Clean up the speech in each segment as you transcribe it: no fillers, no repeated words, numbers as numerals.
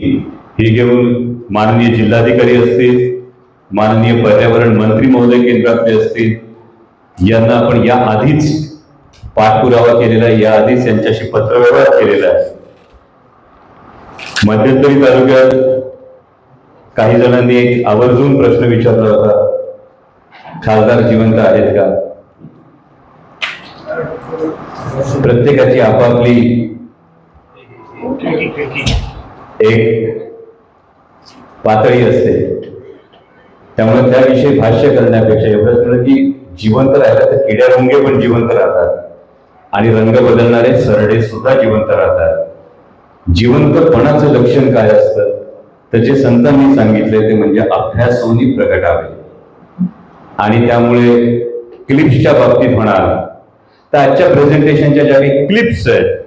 ही घेऊन माननीय जिल्हाधिकारी असतील, माननीय पर्यावरण मंत्री महोदय केंद्रातले असतील, यांना आपण या आधीच पाठपुरावा केलेला आहे, या आधीच यांच्याशी पत्रव्यवहार केलेला आहे. मध्यंतरी तालुक्यात काही जणांनी एक आवर्जून प्रश्न विचारला होता, खासदार जिवंत आहेत का? प्रत्येकाची आपापली एक पातळी असते, त्यामुळे त्याविषयी भाष्य करण्यापेक्षा एवढंच म्हणलं की जिवंत राहिलं तर किड्यामुंगे पण जिवंत राहतात आणि रंग बदलणारे सरडे सुद्धा जिवंत राहतात. जिवंतपणाचं लक्षण काय असतं त्याचे संतांनी सांगितले ते म्हणजे अभ्यासोनी प्रगटावे. आणि त्यामुळे क्लिप्सच्या बाबतीत म्हणाल तर आजच्या प्रेझेंटेशनच्या ज्या काही क्लिप्स आहेत,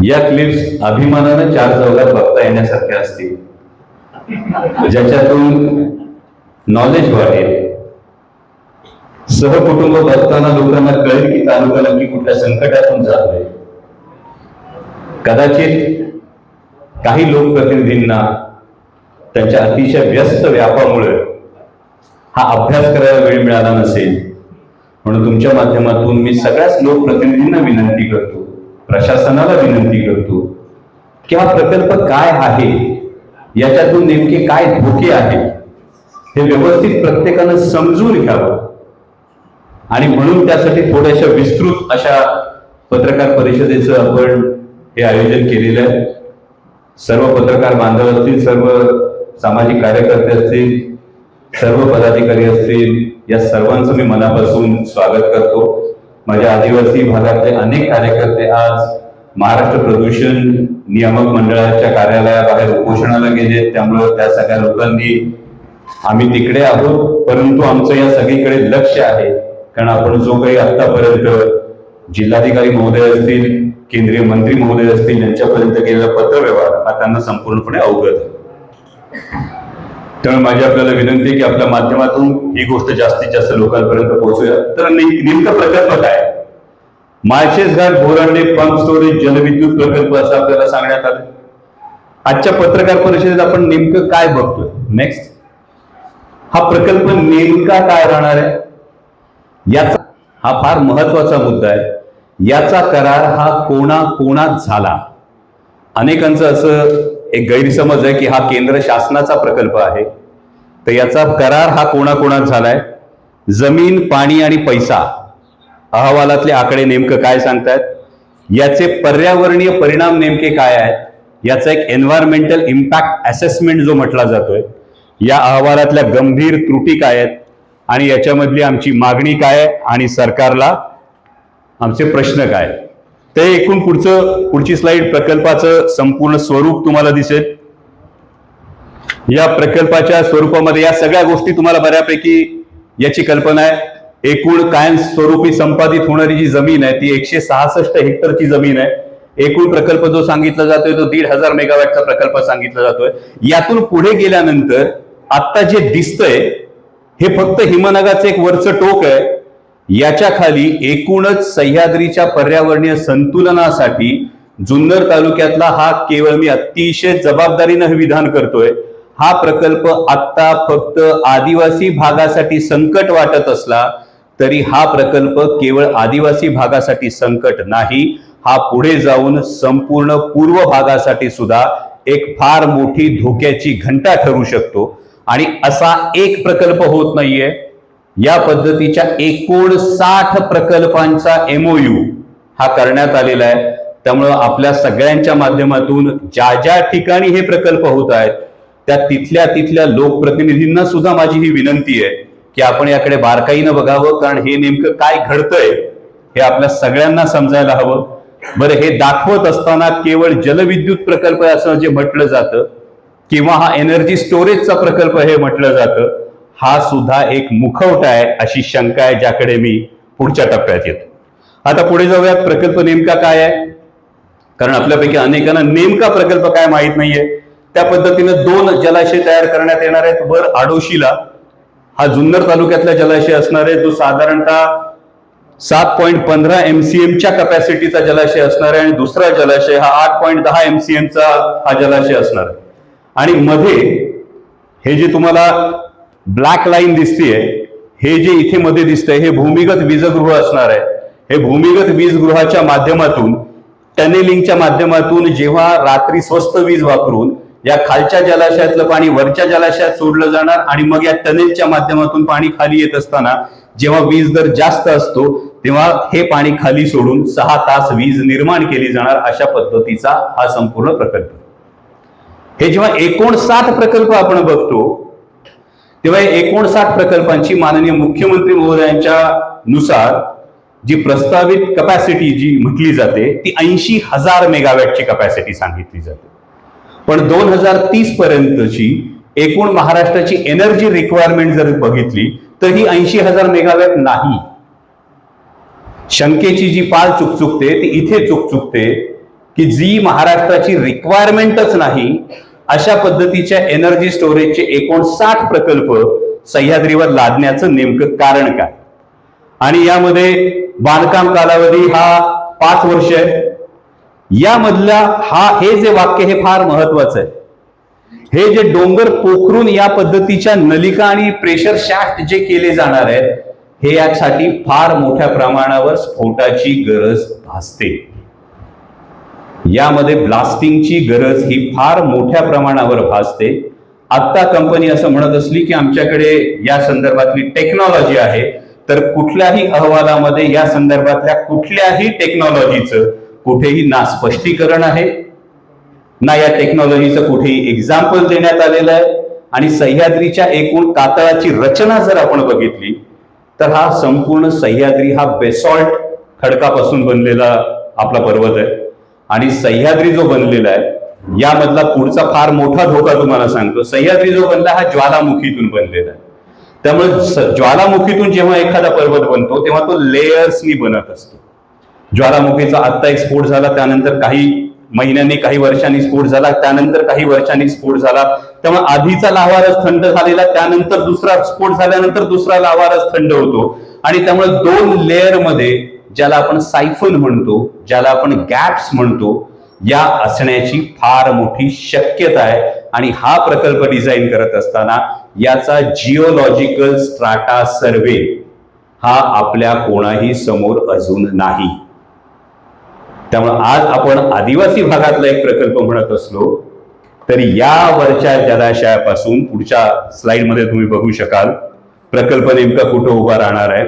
या क्लिप्स अभिमानानं 4 चौघात बघता येण्यासारख्या असतील, ज्याच्यातून नॉलेज वाढेल. सहकुटुंब बघताना लोकांना कळेल की तालुका नक्की कुठल्या संकटातून जातोय. कदाचित काही लोकप्रतिनिधींना त्यांच्या अतिशय व्यस्त व्यापामुळे हा अभ्यास करायला वेळ मिळाला नसेल, म्हणून तुमच्या माध्यमातून मी सगळ्याच लोकप्रतिनिधींना विनंती करतो, प्रशासनाला विनंती करतो की हा प्रकल्प काय आहे, याच्यातून नेमके काय धोके आहेत हे व्यवस्थित प्रत्येकानं समजून घ्यावं. आणि म्हणून त्यासाठी थोड्याशा विस्तृत अशा पत्रकार परिषदेचं आपण हे आयोजन केलेलं आहे. सर्व पत्रकार बांधव असतील, सर्व सामाजिक कार्यकर्ते असतील, सर्व पदाधिकारी असतील, या सर्वांचं मी मनापासून स्वागत करतो. माझ्या आदिवासी भागातले अनेक कार्यकर्ते आज महाराष्ट्र प्रदूषण नियामक मंडळाच्या कार्यालयाबाहेर उपोषणाला गेले, त्यामुळे त्या सगळ्या लोकांनी आम्ही तिकडे आहोत, परंतु आमचं या सगळीकडे लक्ष आहे. कारण आपण जो काही आतापर्यंत जिल्हाधिकारी महोदय असतील, केंद्रीय मंत्री महोदय असतील, यांच्यापर्यंत केलेला पत्रव्यवहार हा त्यांना संपूर्णपणे अवगत आहे. त्यामुळे माझी आपल्याला विनंती आहे की आपल्या माध्यमातून ही गोष्ट जास्तीत जास्त लोकांपर्यंत पोहोचूया. तर नेमका प्रकल्प काय? माळशेजघाट बोरांडे पंप स्टोरेज जलविद्युत प्रकल्प असं आपल्याला सांगण्यात आलं. आजच्या पत्रकार परिषदेत आपण नेमकं काय बघतोय? नेक्स्ट, हा प्रकल्प नेमका काय राहणार आहे, याचा हा फार महत्वाचा मुद्दा आहे. याचा करार हा कोणाकोणात झाला? अनेकांचं असं एक गैरसमज आहे की हा केंद्र शासनाचा प्रकल्प आहे, तर याचा करार हा कोणाकोणात झालाय? जमीन, पाणी आणि पैसा अहवालातले आकडे नेमकं काय सांगतायत? याचे पर्यावरणीय परिणाम नेमके काय आहेत? याचा एक एन्व्हायरमेंटल इम्पॅक्ट असेसमेंट जो म्हटला जातोय, या अहवालातल्या गंभीर त्रुटी काय आहेत आणि याच्यामधली आमची मागणी काय आहे आणि सरकारला आमचे प्रश्न काय? ते एकूण पुढची स्लाइड प्रकल्पाचं संपूर्ण स्वरूप तुम्हाला दिसेल. या प्रकल्पाच्या स्वरूपामध्ये या सगळ्या गोष्टी तुम्हाला बऱ्यापैकी याची कल्पना आहे. एकूण कायम स्वरूपी संपादित होणारी जी जमीन आहे ती 166 हेक्टरची जमीन आहे. एकूण प्रकल्प जो सांगितला जातोय तो 1,500 मेगावॅटचा प्रकल्प सांगितला जातोय. यातून पुढे गेल्यानंतर आता जे दिसतंय हे फक्त हिमनगाचं एक वरचं टोक आहे. याच्या खाली एकूणच सह्याद्रीच्या पर्यावरणीय संतुलनासाठी जुन्नर तालुक्यातला हा केवळ मी अतिशय जबाबदारीनं हे विधान करतोय, हा प्रकल्प आता फक्त आदिवासी भागासाठी संकट वाटत असला तरी हा प्रकल्प केवळ आदिवासी भागासाठी संकट नाही, हा पुढे जाऊन संपूर्ण पूर्व भागासाठी सुद्धा एक फार मोठी धोक्याची घंटा ठरू शकतो. आणि असा एक प्रकल्प होत नाहीये, या पद्धतीच्या 59 प्रकल्पांचा MOU हा करण्यात आलेला आहे. त्यामुळं आपल्या सगळ्यांच्या माध्यमातून ज्या ज्या ठिकाणी हे प्रकल्प होत आहेत त्या तिथल्या लोकप्रतिनिधींना सुद्धा माझी ही विनंती आहे की आपण याकडे बारकाईनं बघावं, कारण हे नेमकं काय घडतंय हे आपल्या सगळ्यांना समजायला हवं. बरं, हे दाखवत असताना केवळ जलविद्युत प्रकल्प असं जे म्हटलं जातं किंवा हा एनर्जी स्टोरेजचा प्रकल्प हे म्हटलं जातं, हा सुद्धा एक मुखवटा आहे अशी शंका आहे, ज्याकडे मी पुढच्या टप्प्यात येतो. आता पुढे जाऊयात, प्रकल्प नेमका काय आहे, कारण आपल्यापैकी अनेकांना नेमका प्रकल्प काय माहित नाहीये. त्या पद्धतीनं 2 जलाशय तयार करण्यात येणार आहेत. वर आडोशीला हा जुन्नर तालुक्यातला जलाशय असणार आहे, जो साधारणतः 7.15 MCMच्या कपॅसिटीचा जलाशय असणार आहे आणि दुसरा जलाशय हा 8.10 MCMचा हा जलाशय असणार आहे. आणि मध्ये हे जे तुम्हाला ब्लॅक लाईन दिसतीये, हे जे इथे मध्ये दिसतंय, हे भूमिगत वीजगृह असणार आहे. हे भूमिगत वीजगृहाच्या माध्यमातून, टनेलिंगच्या माध्यमातून जेव्हा रात्री स्वस्त वीज वापरून या खालच्या जलाशयातलं पाणी वरच्या जलाशयात सोडलं जाणार आणि मग या टनेलच्या माध्यमातून पाणी खाली येत असताना जेव्हा वीज दर जास्त असतो तेव्हा हे पाणी खाली सोडून 6 तास वीज निर्माण केली जाणार, अशा पद्धतीचा हा संपूर्ण प्रकल्प. हे जेव्हा 59 प्रकल्प आपण बघतो तेव्हा 59 प्रकल्पांची माननीय मुख्यमंत्री महोदयांच्या नुसार जी प्रस्तावित कपॅसिटी जी म्हटली जाते ती 80,000 मेगावॅटची कपॅसिटी सांगितली जाते. पण 2030 पर्यंतची एकूण महाराष्ट्राची एनर्जी रिक्वायरमेंट जर बघितली तर ही 80,000 मेगावॅट नाही. शंकेची जी पाल चुकचुकते ती इथे चुकचुकते की जी महाराष्ट्राची रिक्वायरमेंटच नाही अशा पद्धतीच्या एनर्जी स्टोरेजचे 59 प्रकल्प सह्याद्रीवर लादण्याचं नेमकं कारण काय. आणि यामध्ये बांधकाम कालावधी हा 5 वर्ष आहे. यामधला हे जे वाक्य हे फार महत्वाचं आहे. हे जे डोंगर पोखरून या पद्धतीच्या नलिका आणि प्रेशर शॅफ्ट जे केले जाणार आहेत हे यासाठी फार मोठ्या प्रमाणावर स्फोटाची गरज भासते. यामध्ये ब्लास्टिंगची गरज ही फार मोठ्या प्रमाणावर भासते. आता कंपनी असं म्हणत असली की आमच्याकडे या संदर्भातली टेक्नॉलॉजी आहे, तर कुठल्याही अहवालामध्ये या संदर्भातल्या कुठल्याही टेक्नॉलॉजीचं कुठेही ना स्पष्टीकरण आहे ना या टेक्नॉलॉजीचं कुठेही एक्झाम्पल देण्यात आलेलं आहे. आणि सह्याद्रीच्या एकूण कातळाची रचना जर आपण बघितली तर हा संपूर्ण सह्याद्री हा बेसॉल्ट खडकापासून बनलेला आपला पर्वत आहे. आणि सह्याद्री जो बनलेला आहे यामधला पुढचा फार मोठा धोका तुम्हाला सांगतो. सह्याद्री जो बनला हा ज्वालामुखीतून बनलेला आहे. त्यामुळे ज्वालामुखीतून जेव्हा एखादा पर्वत बनतो तेव्हा तो लेयर्सनी बनत असतो. ज्वालामुखीचा आत्ता एक स्फोट झाला, त्यानंतर काही महिन्यांनी काही वर्षांनी स्फोट झाला, त्यानंतर काही वर्षांनी स्फोट झाला. त्यामुळे आधीचा लाव्हारस थंड झालेला, त्यानंतर दुसरा स्फोट झाल्यानंतर दुसरा लाव्हारस थंड होतो. आणि त्यामुळे 2 लेअर मध्ये ज्याला आपण सायफन म्हणतो, ज्याला आपण गॅप्स म्हणतो, या असण्याची फार मोठी शक्यता आहे. आणि हा प्रकल्प डिझाईन करत असताना याचा जिओलॉजिकल स्ट्राटा सर्वे हा आपल्या कोणाही समोर अजून नाही. त्यामुळे आज आपण आदिवासी भागातला एक प्रकल्प म्हणत असलो तरी यावरच्या जलाशयापासून पुढच्या स्लाइड मध्ये तुम्ही बघू शकाल प्रकल्प नेमका कुठं उभा राहणार आहे.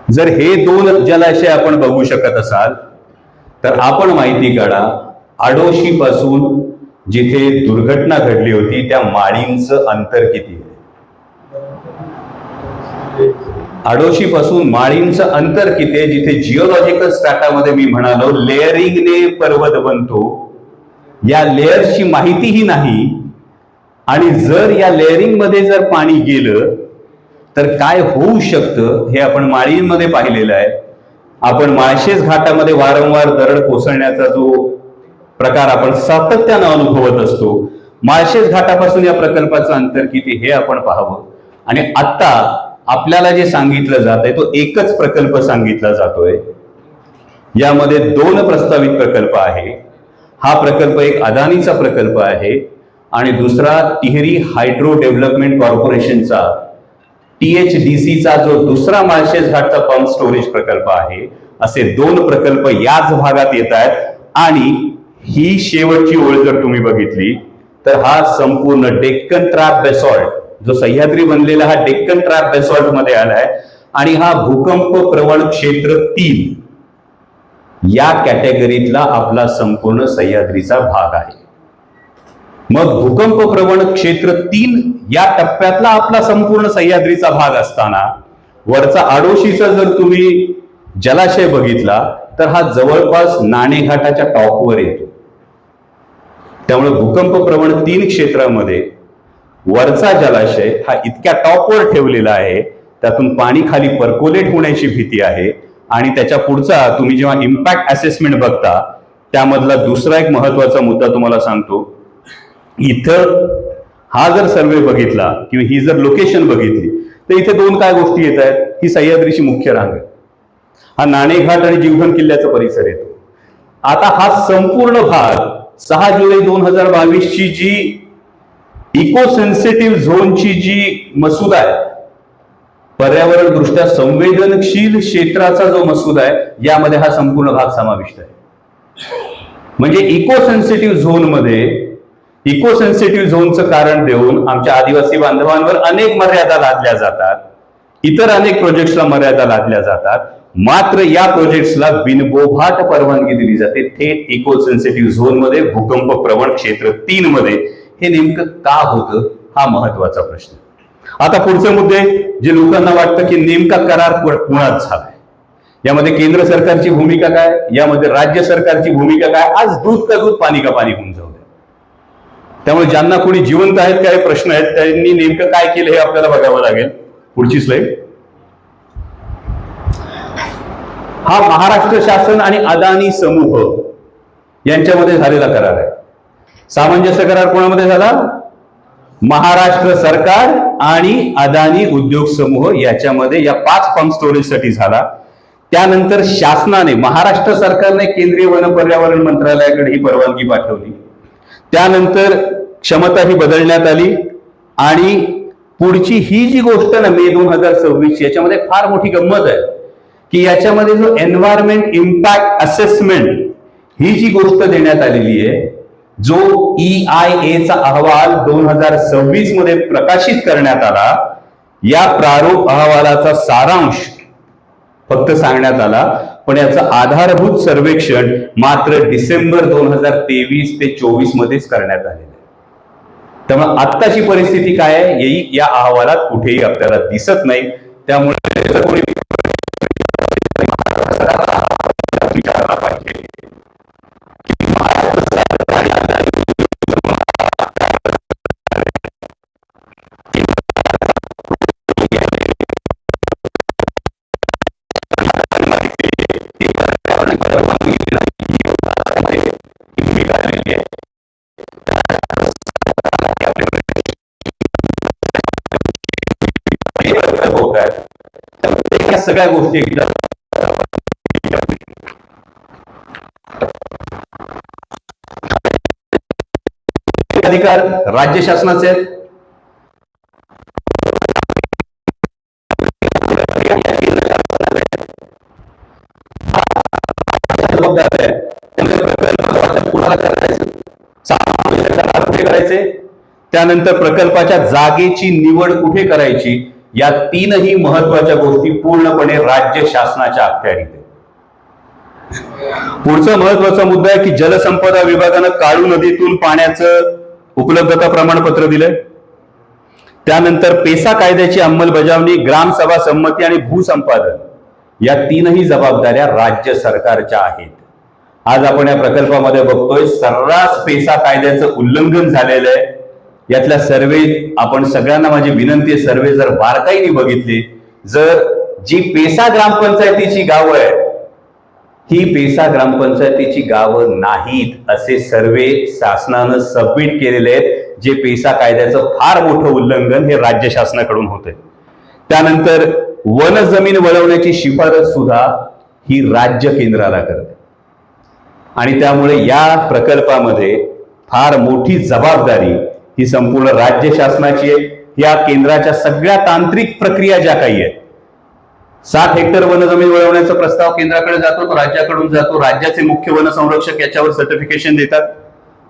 जर हे 2 जलाशय आपण बघू शकत असाल तर आपण माहिती काढा आडोशी पासून जिथे दुर्घटना घडली होती त्या माळींचं अंतर किती आहे. आडोशी पासून माळींचं अंतर किती आहे, जिथे जिओलॉजिकल स्ट्रॅटामध्ये मी म्हणालो लेअरिंगने पर्वत बनतो, या लेअर्सची माहितीही नाही. आणि जर या लेअरिंग मध्ये जर पाणी गेलं तर काय होऊ शकतं हे आपण माळींमध्ये पाहिलेलं आहे. आपण माळशेज घाटामध्ये वारंवार दरड कोसळण्याचा जो प्रकार आपण सातत्यानं अनुभवत असतो, माळशेज घाटापासून या प्रकल्पाचं अंतर किती हे आपण पाहावं. आणि आता आपल्याला जे सांगितलं जात आहे तो एकच प्रकल्प सांगितला जातोय. यामध्ये 2 प्रस्तावित प्रकल्प आहे. हा प्रकल्प एक अदानीचा प्रकल्प आहे आणि दुसरा टिहरी हायड्रो डेव्हलपमेंट कॉर्पोरेशनचा THDCचा जो दुसरा माळशेज घाटचा पंप स्टोरेज प्रकल्प आहे. असे 2 प्रकल्प याच भागात येत आहेत. आणि ही शेवटची ओळ जर तुम्ही बघितली तर हा संपूर्ण डेक्कन ट्रॅप बेसॉल्ट जो सह्याद्री बनलेला हा डेक्कन ट्रॅप बेसॉल्ट मध्ये आलाय. आणि हा भूकंप प्रवण क्षेत्र 3 या कॅटेगरीतला आपला संपूर्ण सह्याद्रीचा भाग आहे. मग भूकंप प्रवण क्षेत्र 3 या टप्प्यातला आपला संपूर्ण सह्याद्रीचा भाग असताना वरचा आडोशीचा जर तुम्ही जलाशय बघितला तर हा जवळपास नाणेघाटाच्या टॉपवर येतो. त्यामुळे भूकंप प्रवण 3 क्षेत्रामध्ये वरचा जलाशय हा इतक्या टॉपवर ठेवलेला आहे, त्यातून पाणी खाली परकोलेट होण्याची भीती आहे. आणि त्याच्या पुढचा तुम्ही जेव्हा इम्पॅक्ट असेसमेंट बघता त्यामधला दुसरा एक महत्वाचा मुद्दा तुम्हाला सांगतो. इथं हा जर सर्वे बघितला किंवा ही जर लोकेशन बघितली तर इथे 2 काय गोष्टी येत आहेत. ही सह्याद्रीची मुख्य रांग आहे. हा नाणेघाट आणि जीवधन किल्ल्याचा परिसर येतो. आता हा संपूर्ण भाग 6 जुलै 2022 ची जी इको सेन्सिटिव्ह झोनची जी मसुदा आहे, पर्यावरण दृष्ट्या संवेदनशील क्षेत्राचा जो मसुदा आहे, यामध्ये हा संपूर्ण भाग समाविष्ट आहे. म्हणजे इको सेन्सिटिव्ह झोनचं कारण देऊन आमच्या आदिवासी बांधवांवर अनेक मर्यादा लादल्या जातात, इतर अनेक प्रोजेक्ट्सला मर्यादा लादल्या जातात. मात्र या प्रोजेक्ट्सला बिनबोभाट परवानगी दिली जाते थेट इको सेन्सिटिव्ह झोन मध्ये, भूकंप प्रवण क्षेत्र 3 मध्ये. हे नेमकं का होतं, हा महत्वाचा प्रश्न. आता पुढचे मुद्दे जे लोकांना वाटतं की नेमका करार कुणात झालाय, यामध्ये केंद्र सरकारची भूमिका काय, यामध्ये राज्य सरकारची भूमिका काय, आज दूध का दूध पाणी का पाणी होऊन जाऊ द्या. त्यामुळे ज्यांना कोणी जिवंत आहेत काय प्रश्न आहेत, त्यांनी नेमकं काय केलं हे आपल्याला बघावं लागेल. पुढची स्लाइड. हा महाराष्ट्र शासन आणि अदानी समूह यांच्यामध्ये झालेला करार आहे. सामंजस्य करार कोणामध्ये झाला? महाराष्ट्र सरकार आणि अदानी उद्योग समूह याच्यामध्ये, या 5 पंप स्टोरेजसाठी झाला. त्यानंतर शासनाने, महाराष्ट्र सरकारने केंद्रीय वन पर्यावरण मंत्रालयाकडे ही परवानगी पाठवली. त्यानंतर क्षमता ही बदलण्यात आली आणि पुढची ही जी गोष्ट ना मे 2026 याच्यामध्ये फार मोठी गंमत आहे की याच्यामध्ये जो एन्व्हायरमेंट इम्पॅक्ट असेसमेंट ही जी गोष्ट देण्यात आलेली आहे, जो EIA चा अहवाल 2026 मध्ये प्रकाशित करण्यात आला, या प्रारूप अहवालाचा सारांश फक्त सांगण्यात आला, पण याचं आधारभूत सर्वेक्षण मात्र डिसेंबर 2023 ते 24 मध्येच करण्यात आलेलं आहे. त्यामुळे आत्ताची परिस्थिती काय आहे ही या अहवालात कुठेही आपल्याला दिसत नाही. त्यामुळे विचारला पाहिजे सगळ्या गोष्टी एकदा अधिकार राज्य शासनाचे आहेत. करायचे, त्यानंतर प्रकल्पाच्या जागेची निवड कुठे करायची, या 3ही महत्वाच्या गोष्टी पूर्णपणे राज्य शासनाच्या अखत्यारीत आहे. पुढचा महत्वाचा मुद्दा आहे की जलसंपदा विभागानं काळू नदीतून पाण्याचं उपलब्धता प्रमाणपत्र दिलंय. त्यानंतर पेसा कायद्याची अंमलबजावणी, ग्रामसभा संमती आणि भूसंपादन या 3ही जबाबदाऱ्या राज्य सरकारच्या आहेत. आज आपण या प्रकल्पामध्ये बघतोय सर्रास पेसा कायद्याचं उल्लंघन झालेलं आहे. यातल्या सर्वे, आपण सगळ्यांना माझी विनंती आहे, सर्वे जर बारकाईने बघितली, जर जी पेसा ग्रामपंचायतीची गावं आहे ही पेसा ग्रामपंचायतीची गावं नाहीत असे सर्वे शासनानं सबमिट केलेले आहेत, जे पेसा कायद्याचं फार मोठं उल्लंघन हे राज्य शासनाकडून होतंय. त्यानंतर वन जमीन वळवण्याची शिफारस सुद्धा ही राज्य केंद्राला करते आणि त्यामुळे या प्रकल्पामध्ये फार मोठी जबाबदारी ही संपूर्ण राज्य शासनाची आहे. या केंद्राच्या सगळ्या तांत्रिक प्रक्रिया ज्या काही आहेत, 7 हेक्टर वन जमीन वळवण्याचा प्रस्ताव केंद्राकडे जातो, तो राज्याकडून जातो. राज्याचे मुख्य वन संरक्षक याच्यावर सर्टिफिकेशन देतात.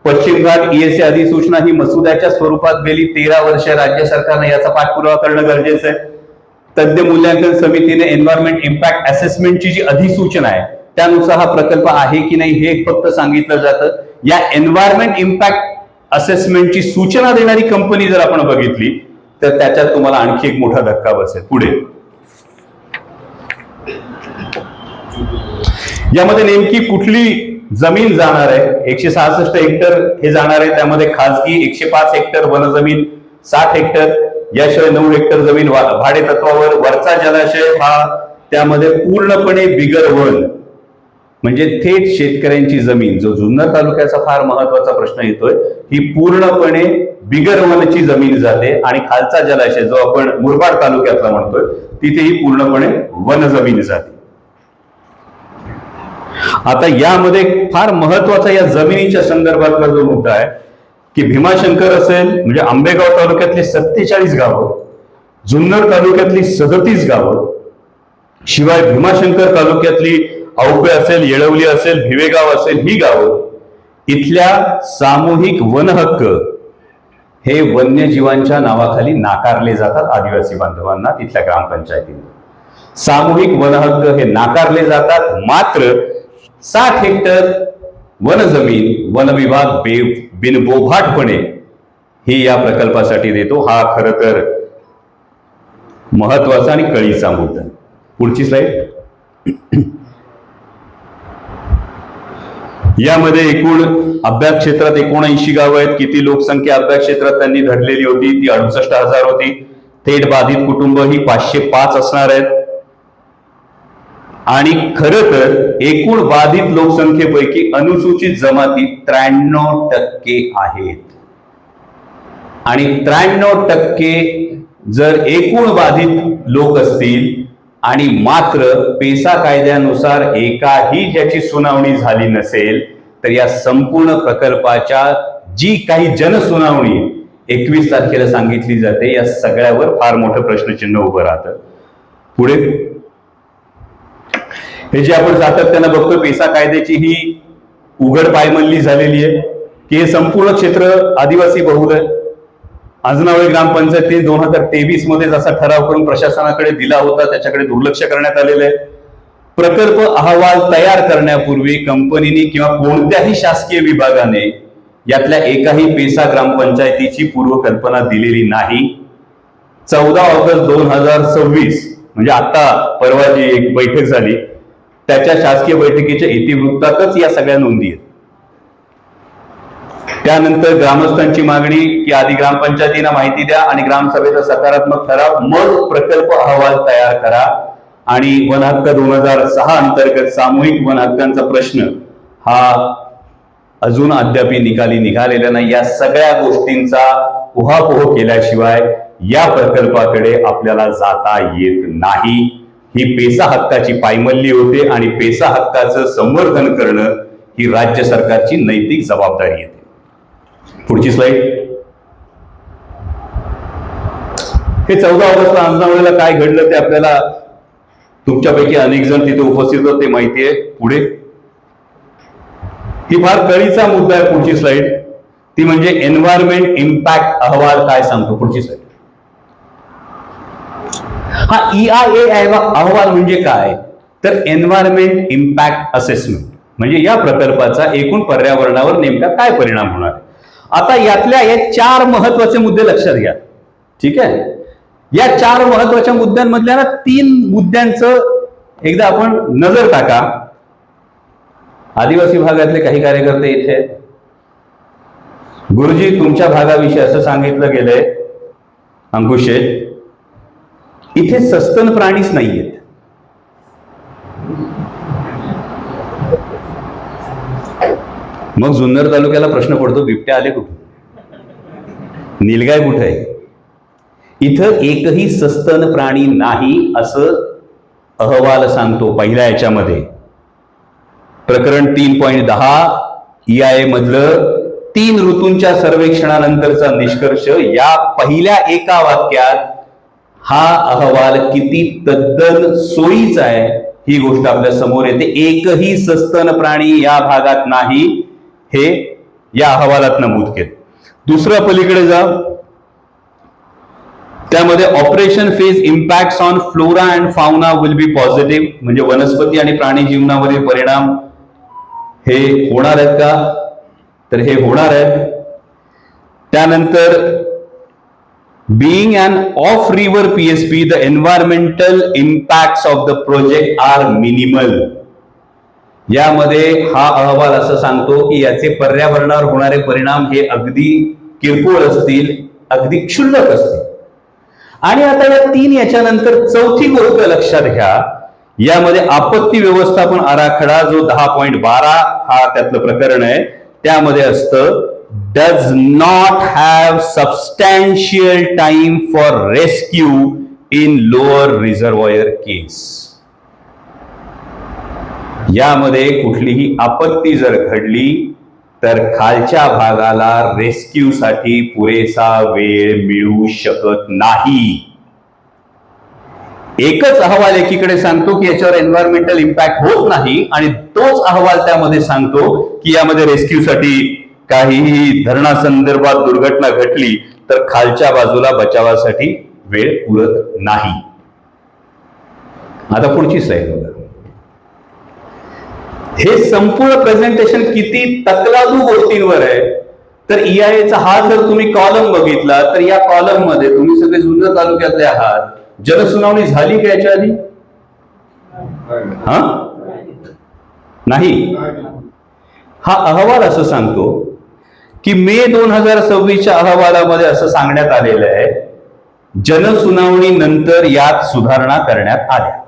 पश्चिम घाट ESA अधिसूचना ही मसुद्याच्या स्वरूपात गेली 13 वर्ष राज्य सरकारने याचा पाठपुरावा करणं गरजेचं आहे. तज्ञ मूल्यांकन समितीने एन्व्हायरमेंट इम्पॅक्ट असेसमेंटची जी अधिसूचना आहे त्यानुसार हा प्रकल्प आहे की नाही हे फक्त सांगितलं जातं. या एन्व्हायरमेंट इम्पॅक्ट असेसमेंटची सूचना देणारी कंपनी जर आपण बघितली तर त्याच्यात तुम्हाला आणखी एक मोठा धक्का बसेल. पुढे यामध्ये नेमकी कुठली जमीन जाणार आहे? 166 हेक्टर हे जाणार आहे. त्यामध्ये खासगी 105 हेक्टर वन जमीन, 60 हेक्टर, याशिवाय 9 हेक्टर जमीन भाडे तत्वावर. वरचा जलाशय हा त्यामध्ये पूर्णपणे बिगर वन, म्हणजे थेट शेतकऱ्यांची जमीन, जो जुन्नर तालुक्याचा फार महत्वाचा प्रश्न येतोय, ही पूर्णपणे बिगर वनची जमीन जाते. आणि खालचा जलाशय जो आपण मुरबाड तालुक्यातला म्हणतोय तिथेही पूर्णपणे वनजमीन जाते. आता यामध्ये फार महत्वाचा या जमिनीच्या संदर्भातला जो मुद्दा आहे की भीमाशंकर असेल म्हणजे आंबेगाव तालुक्यातली 47 गावं, जुन्नर तालुक्यातली 37 गावं, शिवाय भीमाशंकर तालुक्यातली औपे असेल, येळवली असेल, भिवेगाव असेल, ही गावं इथल्या सामूहिक वनहक्क हे वन्यजीवांच्या नावाखाली नाकारले जातात. आदिवासी बांधवांना तिथल्या ग्रामपंचायतीने सामूहिक वनहक्क हे नाकारले जातात. मात्र 60 हेक्टर वनजमीन वनविभाग बिनबोभाटपणे ही या प्रकल्पासाठी देतो. हा खर तर महत्वाचा आणि कळीचा मुद्दा. पुढची स्लाइड. यामध्ये एकूण अभ्यास क्षेत्रात 79 गावं आहेत. किती लोकसंख्या अभ्यास क्षेत्रात त्यांनी धरलेली होती ती 68,000 होती. थेट बाधित कुटुंब ही 505 असणार आहेत. आणि खरं तर एकूण बाधित लोकसंख्येपैकी अनुसूचित जमाती 93% आहेत. आणि 93% जर एकूण बाधित लोक असतील आणि मात्र पेसा कायद्यानुसार एकाही ज्याची सुनावणी झाली नसेल तर या संपूर्ण प्रकल्पाच्या जी काही जनसुनावणी 21 तारखेला सांगितली जाते या सगळ्यावर फार मोठं प्रश्नचिन्ह उभं राहतं. पुढे हे जे आपण सातत्यानं बघतो पेसा कायद्याची ही उघड पायमल्ली झालेली आहे की हे संपूर्ण क्षेत्र आदिवासी बहुल आहे. आजनावळे ग्रामपंचायतीने 2023 मध्ये जसा ठराव करून प्रशासनाकडे दिला होता त्याच्याकडे दुर्लक्ष करण्यात आलेलं आहे. प्रकल्प अहवाल तयार करण्यापूर्वी कंपनीने किंवा कोणत्याही शासकीय विभागाने यातल्या एकाही पेसा ग्रामपंचायतीची पूर्वकल्पना दिलेली नाही. 14 ऑगस्ट 2026 म्हणजे आता परवा जी एक बैठक झाली त्याच्या शासकीय बैठकीच्या इतिवृत्तातच या सगळ्या नोंदी आहेत. त्यानंतर ग्रामस्थांची मागणी की आधी ग्रामपंचायतींना माहिती द्या आणि ग्रामसभेचा सकारात्मक ठराव मग प्रकल्प अहवाल तयार करा. आणि वन हक्क 2006 अंतर्गत सामूहिक वन हक्कांचा प्रश्न हा अजून अद्याप निकाली निघालेला नाही. या सगळ्या गोष्टींचा उहापोह केल्याशिवाय या प्रकल्पाकडे आपल्याला जाता येत नाही. ही पेसा हक्काची पायमल्ली होते आणि पेसा हक्काचं संवर्धन करणं ही राज्य सरकारची नैतिक जबाबदारी येते. पुढची स्लाइड. हे 14 ऑगस्टला आंजनावळेला काय घडलं ते आपल्याला तुमच्यापैकी अनेक जण तिथे उपस्थित होते माहिती आहे. पुढे ही फार कळीचा मुद्दा आहे. पुढची स्लाइड ती म्हणजे एन्व्हायरमेंट इम्पॅक्ट अहवाल काय सांगतो. पुढची स्लाइड. हा EIA अहवाल म्हणजे काय तर एन्व्हायरमेंट इम्पॅक्ट असेसमेंट म्हणजे या प्रकल्पाचा एकूण पर्यावरणावर नेमका काय परिणाम होणार. आता यातल्या या 4 महत्वाचे मुद्दे लक्षात घ्या. ठीक आहे. या 4 महत्वाच्या मुद्द्यांमधल्या 3 मुद्द्यांचं एकदा आपण नजर टाका. आदिवासी भागातले काही कार्यकर्ते इथे गुरुजी तुमच्या भागाविषयी असं सांगितलं गेलंय अंकुश शेठ इथे सस्तन प्राणीच नाहीयेत. मग जुन्नर तालुक्याला प्रश्न पडतो बिबट्या आले कुठे, नीलगाय कुठे आहे. इथं एकही सस्तन प्राणी नाही असं अहवाल सांगतो. पहिल्या याच्यामध्ये प्रकरण 3.10 EIA मधलं 3 ऋतूंच्या सर्वेक्षणानंतरचा निष्कर्ष या पहिल्या एका वाक्यात हा अहवाल किती तद्दन सोयीचा आहे ही गोष्ट आपल्या समोर येते. एकही सस्तन प्राणी या भागात नाही हे या अहवालात नमूद केले. दुसरं पलीकडे जा त्यामध्ये operation phase impacts on flora and fauna will be positive म्हणजे वनस्पती आणि प्राणी जीवनावरील परिणाम हे होणार आहेत का तर हे होणार आहेत. त्यानंतर being an off river PSP the environmental impacts of the project are minimal. यामध्ये हा अहवाल असं सांगतो की याचे पर्यावरणावर होणारे परिणाम हे अगदी किरकोळ असतील, अगदी क्षुल्लक असतील. आणि आता या 3 याच्यानंतर चौथी गोष्ट लक्षात घ्या. यामध्ये आपत्ती व्यवस्थापन आराखडा जो 10.12 हा त्यातलं प्रकरण आहे त्यामध्ये असतं does not have substantial time for rescue in lower reservoir case. यामध्ये कुठलीही आपत्ती जर घडली तर खालच्या भागाला रेस्क्यू साठी पुरेसा वेळ मिळू शकत नाही. एकच अहवाल एकीकडे सांगतो की याच्यावर एन्व्हायरमेंटल इम्पॅक्ट होत नाही आणि तोच अहवाल त्यामध्ये सांगतो की यामध्ये रेस्क्यूसाठी काहीही धरणासंदर्भात दुर्घटना घडली तर खालच्या बाजूला बचावासाठी वेळ पुरत नाही. आता पुढची स्लाइड बघा. हे संपूर्ण प्रेझेंटेशन किती तकलादू गोष्टींवर आहे. तर EIAचा हा जर तुम्ही कॉलम बघितला तर या कॉलम मध्ये तुम्ही सगळे जुन्नर तालुक्यातले आहात. जनसुनावणी झाली का याच्या आधी? नाही. हा अहवाल असं सांगतो की मे 2026च्या अहवालामध्ये असं सांगण्यात आलेलं आहे जनसुनावणी नंतर यात सुधारणा करण्यात आल्या.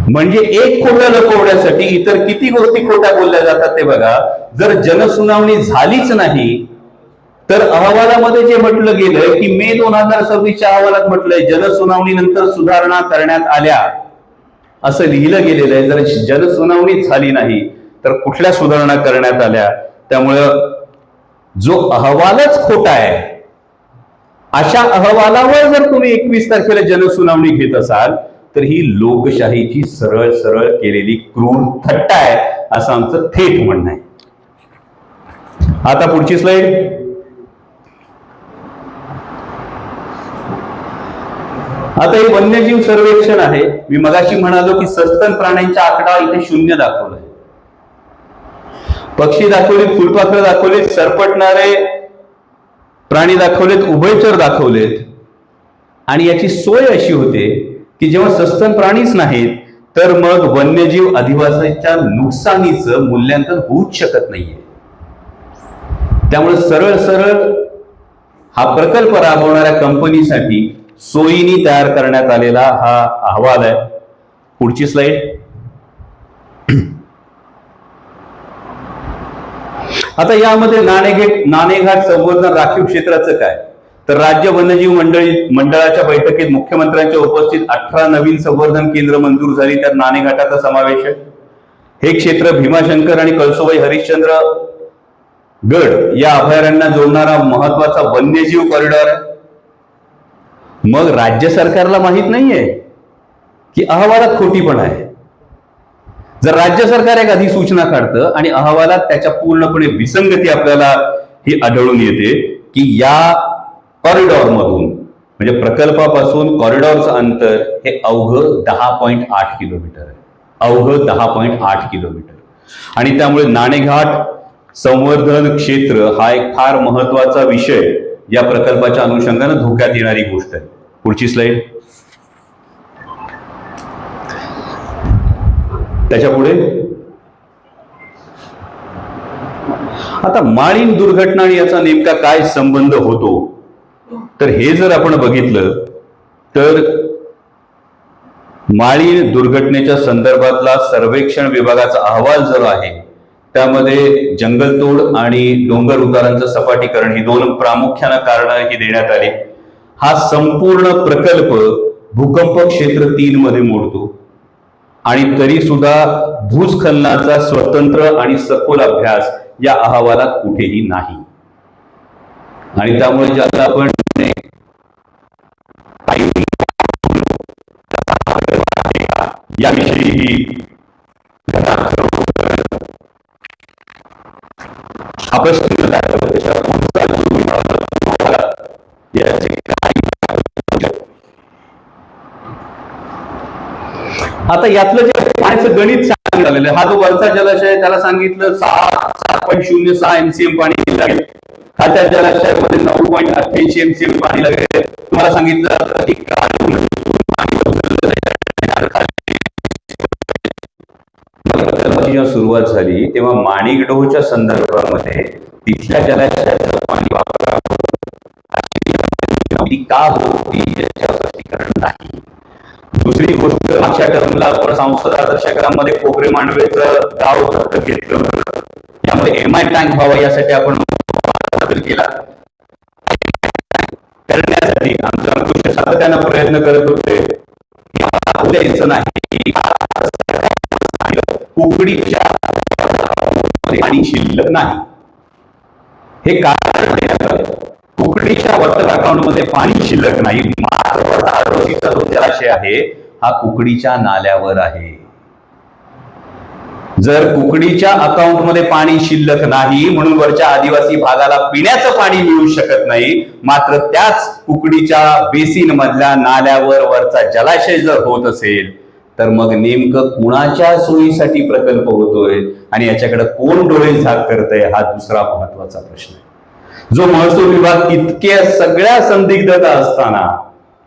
म्हणजे एक खोटं लपवण्यासाठी इतर किती गोष्टी खोट्या बोलल्या जातात ते बघा. जर जनसुनावणी झालीच नाही तर अहवालामध्ये जे म्हटलं गेलंय की मे 2026च्या अहवालात म्हटलंय जनसुनावणी नंतर सुधारणा करण्यात आल्या असं लिहिलं गेलेलं आहे. जर जनसुनावणीच झाली नाही तर कुठल्या सुधारणा करण्यात आल्या. त्यामुळं जो अहवालच खोटा आहे अशा अहवालावर जर तुम्ही 21 तारखेला जनसुनावणी घेत असाल तर ही लोकशाहीची सरळ सरळ केलेली क्रूर थट्टा आहे असं आमचं थेट म्हणणं आहे. आता पुढची स्लाइड. आता हे वन्यजीव सर्वेक्षण आहे. मी मगाशी म्हणालो की सस्तन प्राण्यांचा आकडा इथे 0 दाखवलाय. पक्षी दाखवलेत, फुलपाखरं दाखवलेत, सरपटणारे प्राणी दाखवलेत, उभयचर दाखवलेत. आणि याची सोय अशी होते की जेव्हा सस्तन प्राणीच नाहीत तर मग वन्यजीव अधिवासाच्या नुकसानीचं मूल्यांकन होऊच शकत नाहीये. त्यामुळे सरळ सरळ हा प्रकल्प राबवणाऱ्या कंपनीसाठी सोयीनी तयार करण्यात आलेला हा अहवाल आहे. पुढची स्लाइड. आता यामध्ये नाणेघाट संवर्धन राखीव क्षेत्राचं काय. तर राज्य वन्यजीव मंडळाच्या बैठकीत मुख्यमंत्र्यांच्या उपस्थित 18 नवीन संवर्धन केंद्र मंजूर झाली. त्यात नाणेघाटाचा समावेश आहे. हे क्षेत्र भीमाशंकर आणि कळसोबाई हरिश्चंद्र गड या अभयारण्यांना जोडणारा महत्वाचा वन्यजीव कॉरिडॉर आहे. मग राज्य सरकारला माहित नाहीये की अहवालात खोटीपणा आहे. जर राज्य सरकार एक अधिसूचना काढतं आणि अहवालात त्याच्या पूर्णपणे विसंगती आपल्याला ही आढळून येते की या कॉरिडॉर मधून म्हणजे प्रकल्पापासून कॉरिडॉरचं अंतर हे अवघं 10.8 किलोमीटर आहे. अवघं 10.8 किलोमीटर. आणि त्यामुळे नाणेघाट संवर्धन क्षेत्र हा एक फार महत्वाचा विषय या प्रकल्पाच्या अनुषंगाने धोक्यात येणारी गोष्ट आहे. पुढची स्लाइड. त्याच्या पुढे आता माळीण दुर्घटना आणि याचा नेमका काय संबंध होतो तर हे जर आपण बघितलं तर माळीण दुर्घटनेच्या संदर्भातला सर्वेक्षण विभागाचा अहवाल जो आहे त्यामध्ये जंगलतोड आणि डोंगर उतारांचं सपाटीकरण ही 2 प्रामुख्यानं कारणं ही देण्यात आली. हा संपूर्ण प्रकल्प भूकंप क्षेत्र 3 मध्ये मोडतो आणि तरी सुद्धा भूस्खलनाचा स्वतंत्र आणि सखोल अभ्यास या अहवालात कुठेही नाही. आणि त्यामुळे ज्याला आपण याविषयी हा प्रश्न आता यातलं जे पाण्याचं गणित सांगण्यात आलेलं आहे. हा जो वरचा जलाशय आहे त्याला सांगितलं 7.06 MCM पाणी लागेल. खालच्या जलाशयामध्ये 9.88 MCM पाणी लागेल. तुम्हाला सांगितलं सुरुवात झाली तेव्हा माणिकडोहच्या संदर्भामध्ये तिथल्या जलाशयाचं पाणी वापरावं का होती याच्या स्पष्टीकरण नाही. दुसरी गोष्ट मागच्या टर्मला आपण संसद आदर्शकांमध्ये कोपरे मांडवेचं गाव दत्तक घेतलं. यामध्ये MI टँक व्हावा यासाठी आपण केला. करण्यासाठी सातत्यानं प्रयत्न करत होते द्यायचं नाही, कुकडीच्या पाणी शिल्लक नाही. हे कारण कुकडीच्या वॉटर अकाउंट मध्ये पाणी शिल्लक नाही, मात्र जो जलाशय आहे हा कुकडीच्या नाल्यावर आहे. जर कुकडीच्या अकाउंट मध्ये पाणी शिल्लक नाही म्हणून वरच्या आदिवासी भागाला पिण्याचं पाणी मिळू शकत नाही, मात्र त्याच कुकडीच्या बेसिन मधल्या नाल्यावर वरचा जलाशय जर होत असेल तर मग नेमकं कुणाच्या सोयीसाठी प्रकल्प होतोय आणि याच्याकडे कोण डोळे झाक करतंय हा दुसरा महत्वाचा प्रश्न आहे. जो महसूल विभाग इतक्या सगळ्या संदिग्धता असताना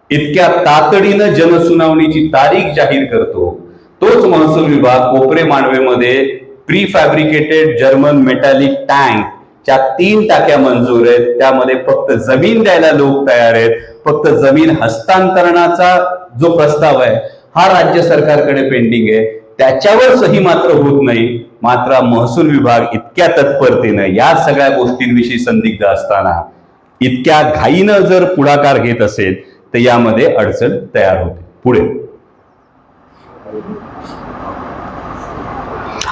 इतक्या तातडीनं जनसुनावणीची तारीख जाहीर करतो, तोच महसूल विभाग कोपरे मांडवेमध्ये prefabricated German metallic tank च्या 3 टाक्या मंजूर आहेत. त्यामध्ये फक्त जमीन द्यायला लोक तयार आहेत. फक्त जमीन हस्तांतरणाचा जो प्रस्ताव आहे हा राज्य सरकारकडे पेंडिंग आहे, त्याच्यावर सही मात्र होत नाही. मात्र महसूल विभाग इतक्या तत्परतेनं या सगळ्या गोष्टींविषयी संदिग्ध असताना इतक्या घाईनं जर पुढाकार घेत असेल तर यामध्ये अडचण तयार होते. पुढे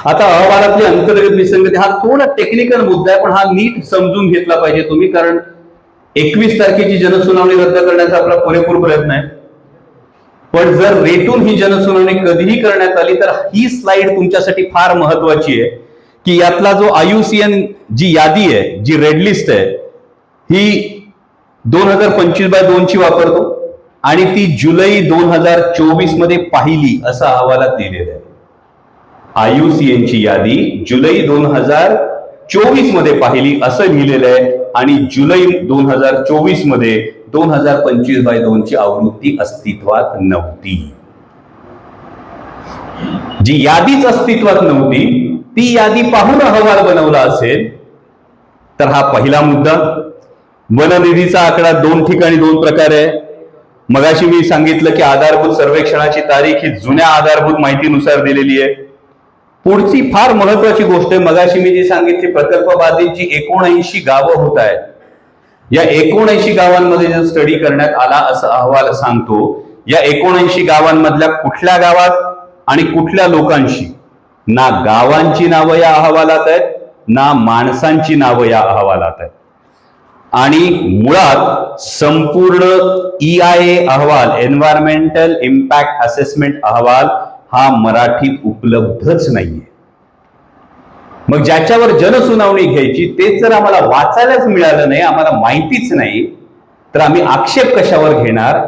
आता अहवालातली अंतर्गत विसंगती हा थोडा टेक्निकल मुद्दा आहे, पण हा नीट समजून घेतला पाहिजे तुम्ही, कारण 21 तारखेची जनसुनावणी रद्द करण्याचा आपला पुरेपूर प्रयत्न आहे. पण जर रेटून ही जनसुनावणी कधीही करण्यात आली तर ही स्लाइड तुमच्यासाठी फार महत्वाची आहे की यातला जो IUCN जी यादी आहे, जी रेड लिस्ट आहे, ही 2025/2 ची वापरतो आणि ती जुलै 2024 मध्ये पाहिली असं अहवालात लिहिलेलं आहे. IUCN ची यादी जुलै 2024 मध्ये पाहिली असं लिहिलेलं आहे आणि जुलै 2024 मध्ये 2025/2 ची आवृत्ती अस्तित्वात नव्हती. जी यादीच अस्तित्वात नव्हती ती यादी पाहून अहवाल बनवला असेल तर हा पहिला मुद्दा. वननिधीचा आकडा 2 ठिकाणी 2 प्रकारे आहे. मगाशी मी सांगितलं की आधारभूत सर्वेक्षणाची तारीख ही जुन्या आधारभूत माहितीनुसार दिलेली आहे. पुढची फार महत्वाची गोष्ट आहे, मगाशी मी जी सांगितली प्रकल्प बाधित जी 79 गावं होत आहेत, या 79 गावांमध्ये जो स्टडी करण्यात आला असं अहवाल सांगतो, या 79 गावांमधल्या कुठल्या गावात आणि कुठल्या लोकांशी ना गावांची नावं या अहवालात आहेत ना माणसांची नावं या अहवालात आहेत. आणि मुळात संपूर्ण EIA अहवाल, एन्व्हायरमेंटल इम्पॅक्ट असेसमेंट अहवाल हा मराठीत उपलब्धच नाहीये. मग ज्याच्यावर जनसुनावणी घ्यायची तेच जर आम्हाला वाचायलाच मिळालं नाही, आम्हाला माहितीच नाही, तर आम्ही आक्षेप कशावर घेणार,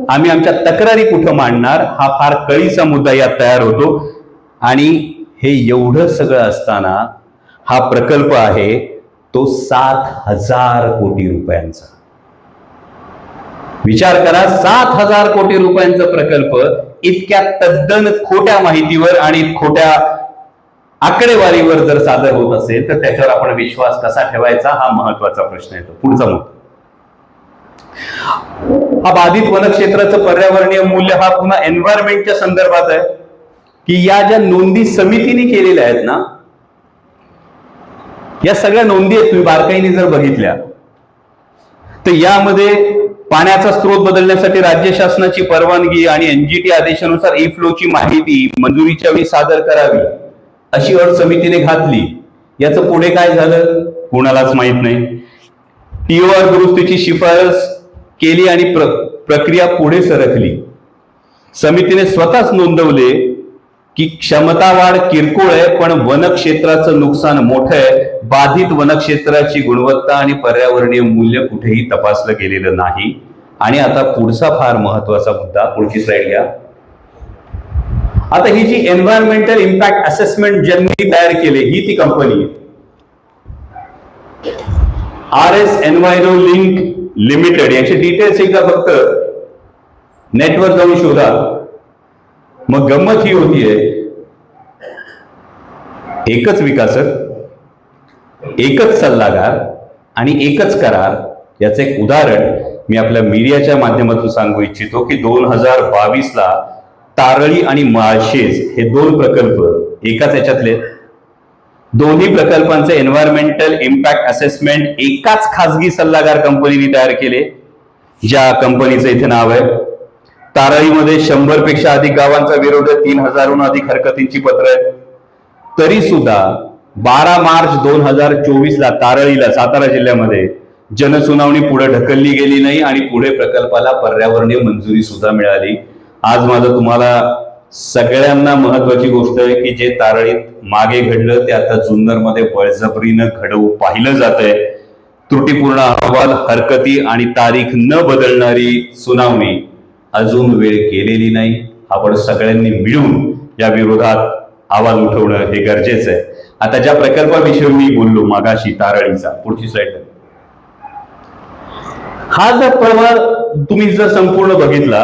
आम्ही आमच्या तक्रारी कुठं मांडणार, हा फार कळीचा मुद्दा यात तयार होतो. आणि हे एवढं सगळं असताना हा प्रकल्प आहे तो 7,000 कोटी रुपयांचा. विचार करा, 7,000 कोटी रुपयांचा प्रकल्प इतक्या तद्दन खोट्या माहितीवर आणि खोट्या आकडेवारीवर जर सादर होत असेल तर त्याच्यावर आपण विश्वास कसा ठेवायचा हा महत्वाचा प्रश्न येतो. पुढचा मुद्दा, हा बाधित वनक्षेत्राचं पर्यावरणीय मूल्य हा पुन्हा एन्व्हायरमेंटच्या संदर्भात आहे की या ज्या नोंदी समितीने केलेल्या आहेत ना, या सगळ्या नोंदी आहेत, तुम्ही बारकाईने जर बघितल्या तर यामध्ये पाण्याचा स्रोत बदलण्यासाठी राज्य शासनाची परवानगी आणि NGT आदेशानुसार E-फ्लोची माहिती मंजुरीच्या वेळी सादर करावी अशी अट समितीने घातली. याचं पुढे काय झालं कोणालाच माहित नाही. TOR दुरुस्तीची शिफारस केली आणि प्रक्रिया पुढे सरकली. समितीने स्वतःच नोंदवले की क्षमता वाढ किरकोळ आहे पण वनक्षेत्राचं नुकसान मोठं आहे. बाधित वनक्षेत्राची गुणवत्ता आणि पर्यावरणीय मूल्य कुठेही तपासलं गेलेलं नाही. आणि आता पुढचा फार महत्वाचा मुद्दा, पुढची स्लाइड घ्या. आता ही जी एन्व्हायरमेंटल इम्पॅक्ट असेसमेंट ज्यांनी तयार केले ही ती company RS enviro link limited. याचे डिटेल्स एकदा फक्त नेटवर जाऊन शोधा. मग गंमत ही होतीये, एकच विकासक, एकच सल्लागार आणि एकच करार. याचे एक उदाहरण मी आपल्या मीडियाच्या माध्यमातून सांगू इच्छितो की 2022ला तारळी आणि माळशेज हे 2 प्रकल्प एकाच याच्यातले, दोन्ही प्रकल्पांचे एन्व्हायरमेंटल इम्पॅक्ट असेसमेंट एकाच खासगी सल्लागार कंपनीने तयार केले. ज्या कंपनीचं इथे नाव आहे. तारळीमध्ये 100 पेक्षा अधिक गावांचा विरोध आहे, 3000हून अधिक हरकतींची पत्र आहेत. तरी सुद्धा 12 मार्च 2024ला तारळीला, सातारा जिल्ह्यामध्ये जनसुनावणी पुढे ढकलली गेली नाही आणि पुढे प्रकल्पाला पर्यावरणीय मंजुरी सुद्धा मिळाली. आज माझं तुम्हाला सगळ्यांना महत्वाची गोष्ट आहे की जे तारळीत मागे घडलं ते आता जुन्नरमध्ये बळजबरीनं घडवू पाहिलं जात आहे. त्रुटीपूर्ण अहवाल, हरकती आणि तारीख न बदलणारी सुनावणी अजून वेळ गेलेली नाही. आपण सगळ्यांनी मिळून या विरोधात आवाज उठवणं हे गरजेचं आहे. आता ज्या प्रकल्पाविषयी मी बोललो मागाशी तारळीचा, पुढची स्लाइड. हा जर प्रवाह तुम्ही जर संपूर्ण बघितला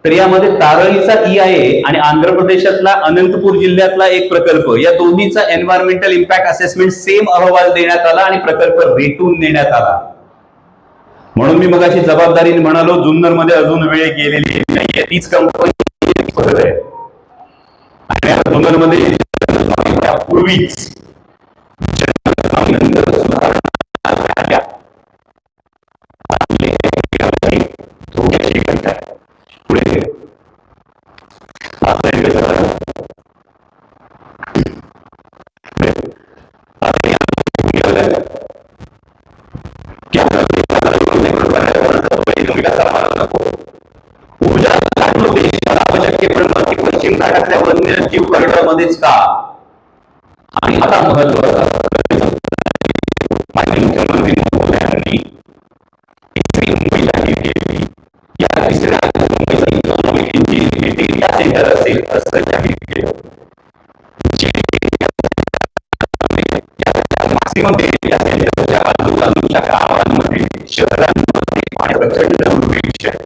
तर यामध्ये तारळीचा EIA आणि आंध्र प्रदेशातला अनंतपूर जिल्ह्यातला एक प्रकल्प, या दोन्हीचा एन्व्हायरमेंटल इम्पॅक्ट असेसमेंट सेम अहवाल देण्यात आला आणि प्रकल्प रेटून नेण्यात आला. म्हणून मी मगाशी जबाबदारीने म्हणालो जुन्नरमध्ये अजून वेळ गेलेली नाहीये. तीच कंपनी आहे आणि जुन्नरमध्ये पूर्वीच पुढे पश्चिम घाटातल्या वन्यजीव कॉरिडॉरमध्येच का? आणि आता महत्वाचा माननीय मुख्यमंत्री महोदयांनी मुंबई जाहीर केली. या तिसऱ्या सेंटर असेल असं जाहीर केलं. मॅक्सिमम सेंटरच्या आजूबाजूच्या गावांमध्ये, शहरांमध्ये पाणी प्रचंड दुर्भिक्ष आहे.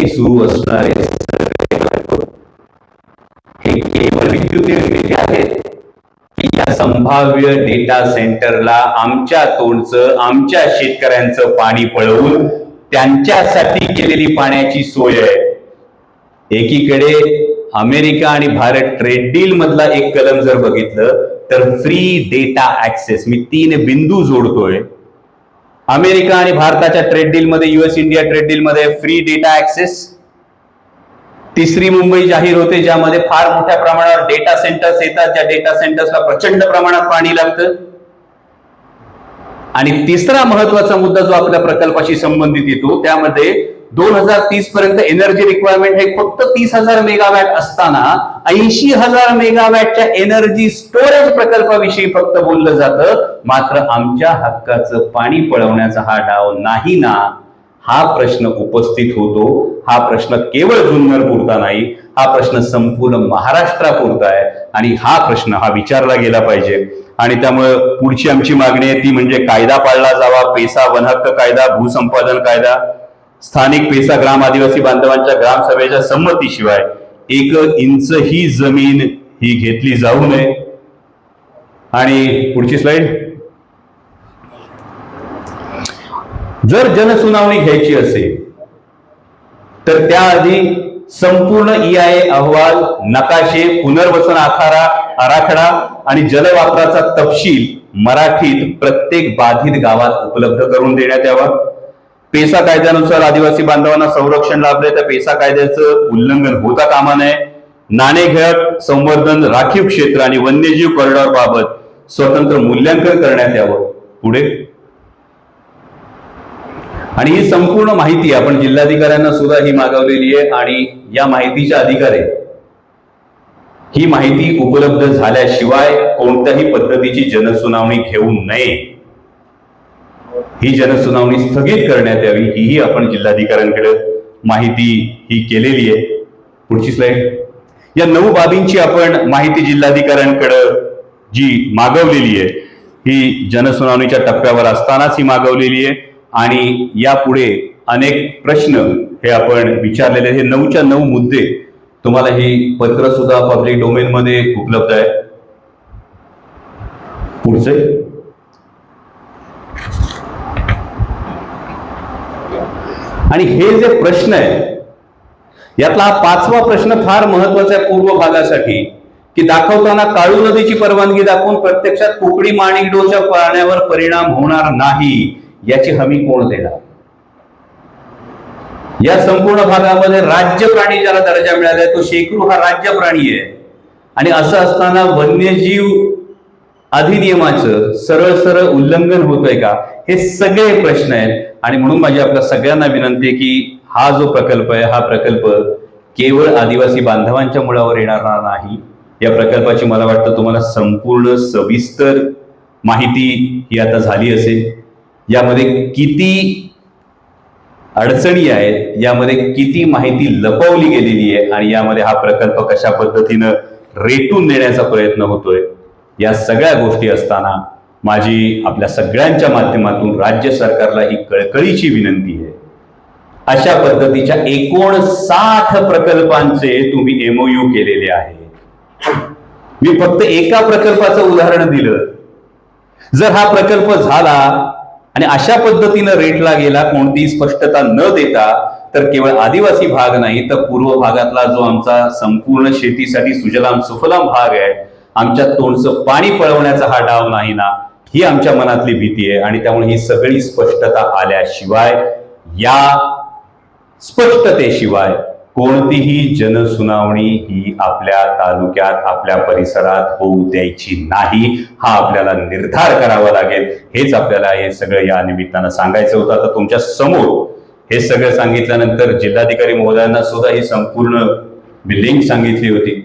सुरू असणारे हे केवळ विद्युत आहेत की या संभाव्य डेटा सेंटरला आमच्या तोंडचं, आमच्या शेतकऱ्यांचं पाणी पळवून त्यांच्यासाठी केलेली पाण्याची सोय आहे. एकीकडे अमेरिका आणि भारत ट्रेड डील मधला एक कलम जर बघितलं तर फ्री डेटा ऍक्सेस, मी 3 बिंदू जोडतोय. अमेरिका आणि भारताच्या ट्रेड डील मध्ये, US इंडिया ट्रेड डील मध्ये फ्री डेटा ऍक्सेस. तिसरी मुंबई जाहीर होते ज्यामध्ये फार मोठ्या प्रमाणावर डेटा सेंटर्स येतात, ज्या डेटा सेंटर्सला प्रचंड प्रमाणात पाणी लागतं. आणि तिसरा महत्वाचा मुद्दा जो आपल्या प्रकल्पाशी संबंधित येतो त्यामध्ये 2030 पर्यंत एनर्जी रिक्वायरमेंट हे फक्त 30,000 मेगावॅट असताना 80,000 मेगावॅटच्या एनर्जी स्टोरेज प्रकल्पाविषयी फक्त बोललं जातं. मात्र आमच्या हक्काचं पाणी पळवण्याचा हा डाव नाही ना, हा प्रश्न उपस्थित होतो. हा प्रश्न केवळ जुन्नर पुरता नाही, हा प्रश्न संपूर्ण महाराष्ट्रापुरता आहे आणि हा प्रश्न हा विचारला गेला पाहिजे. आणि त्यामुळे पुढची आमची मागणी आहे ती म्हणजे कायदा पाळला जावा. पेसा वनहक्क कायदा, भूसंपादन कायदा, स्थानिक पेसा ग्राम आदिवासी बांधवांच्या ग्रामसभेच्या संमतीशिवाय 1 इंच ही जमीन ही घेतली जाऊ नये. आणि पुढची स्लाइड. जर जनसुनावणी घ्यायची असेल तर त्याआधी संपूर्ण EIA अहवाल, नकाशे, पुनर्वसन आराखडा आणि जलवापराचा तपशील मराठीत प्रत्येक बाधित गावात उपलब्ध करून देण्यात यावा. पेसा कायद्यानुसार आदिवासी बांधवांना संरक्षण लाभले तर पेसा कायद्याचं उल्लंघन होता कामा नये. नाणेघाट, संवर्धन, राखीव क्षेत्र आणि वन्यजीव कॉरिडॉर बाबत स्वतंत्र मूल्यांकन करण्यात यावं. पुढे. आणि ही संपूर्ण माहिती आपण जिल्हाधिकाऱ्यांना सुद्धा ही मागवलेली आहे आणि या माहितीच्या अधिकारी ही माहिती उपलब्ध झाल्याशिवाय कोणत्याही पद्धतीची जनसुनावणी घेऊ नये. ही जनसुनावणी स्थगित करण्यात यावी हीही आपण जिल्हाधिकाऱ्यांकडे माहिती ही केलेली आहे. पुढची स्लाइड. या 9 बाबींची आपण माहिती जिल्हाधिकाऱ्यांकडे जी मागवलेली आहे ही जनसुनावणीच्या टप्प्यावर असतानाच ही मागवलेली आहे आणि यापुढे अनेक प्रश्न हे आपण विचारलेले. हे 9च्या 9 मुद्दे तुम्हाला ही पत्र सुद्धा पब्लिक डोमेन मध्ये उपलब्ध आहे. पुढचे. आणि हे जे प्रश्न आहे यातला हा 5वा प्रश्न फार महत्वाचा आहे पूर्व भागासाठी, की दाखवताना काळू नदीची परवानगी दाखवून प्रत्यक्षात कोकणी माणिकडोच्या पाण्यावर परिणाम होणार नाही याची हमी कोण देणार? या संपूर्ण भागामध्ये राज्य प्राणी ज्याला दर्जा मिळाला आहे तो शेकरू हा राज्य प्राणी आहे, आणि असं असताना वन्यजीव अधिनियमाचं सरळ सरळ उल्लंघन होतंय का? हे सगळे प्रश्न आहेत. आणि म्हणून माझी आपल्या सगळ्यांना विनंती आहे की हा जो प्रकल्प आहे हा प्रकल्प केवळ आदिवासी बांधवांच्या मुळावर येणार नाही. या प्रकल्पाची मला वाटतं तुम्हाला संपूर्ण सविस्तर माहिती ही आता झाली असेल. यामध्ये किती अडचणी आहेत, यामध्ये किती माहिती लपवली गेलेली आहे, आणि यामध्ये हा प्रकल्प कशा पद्धतीनं रेटून नेण्याचा प्रयत्न होतोय, या सगळ्या गोष्टी असताना माझी आपल्या सगळ्यांच्या माध्यमातून राज्य सरकारला ही कळकळीची विनंती आहे, अशा पद्धतीच्या 59 प्रकल्पांचे तुम्ही MOU केलेले आहेत. मी फक्त एका प्रकल्पाचं उदाहरण दिलं. जर हा प्रकल्प झाला आणि अशा पद्धतीनं रेटला गेला कोणतीही स्पष्टता न देता, तर केवळ आदिवासी भाग नाही तर पूर्व भागातला जो आमचा संपूर्ण शेतीसाठी सुजलाम सुफलाम भाग आहे, आमच्या तोंडचं पाणी पळवण्याचा हा डाव नाही ना, ही आमच्या मनातली भीती आहे. आणि त्यामुळे ही सगळी स्पष्टता आल्याशिवाय, या स्पष्टतेशिवाय कोणतीही जनसुनावणी ही आपल्या तालुक्यात आपल्या परिसरात होऊ द्यायची नाही, हा आपल्याला निर्धार करावा लागेल. हेच आपल्याला हे सगळं या निमित्तानं सांगायचं होतं. आता तुमच्या समोर हे सगळं सांगितल्यानंतर जिल्हाधिकारी महोदयांना सुद्धा ही संपूर्ण लिंक सांगितली होती.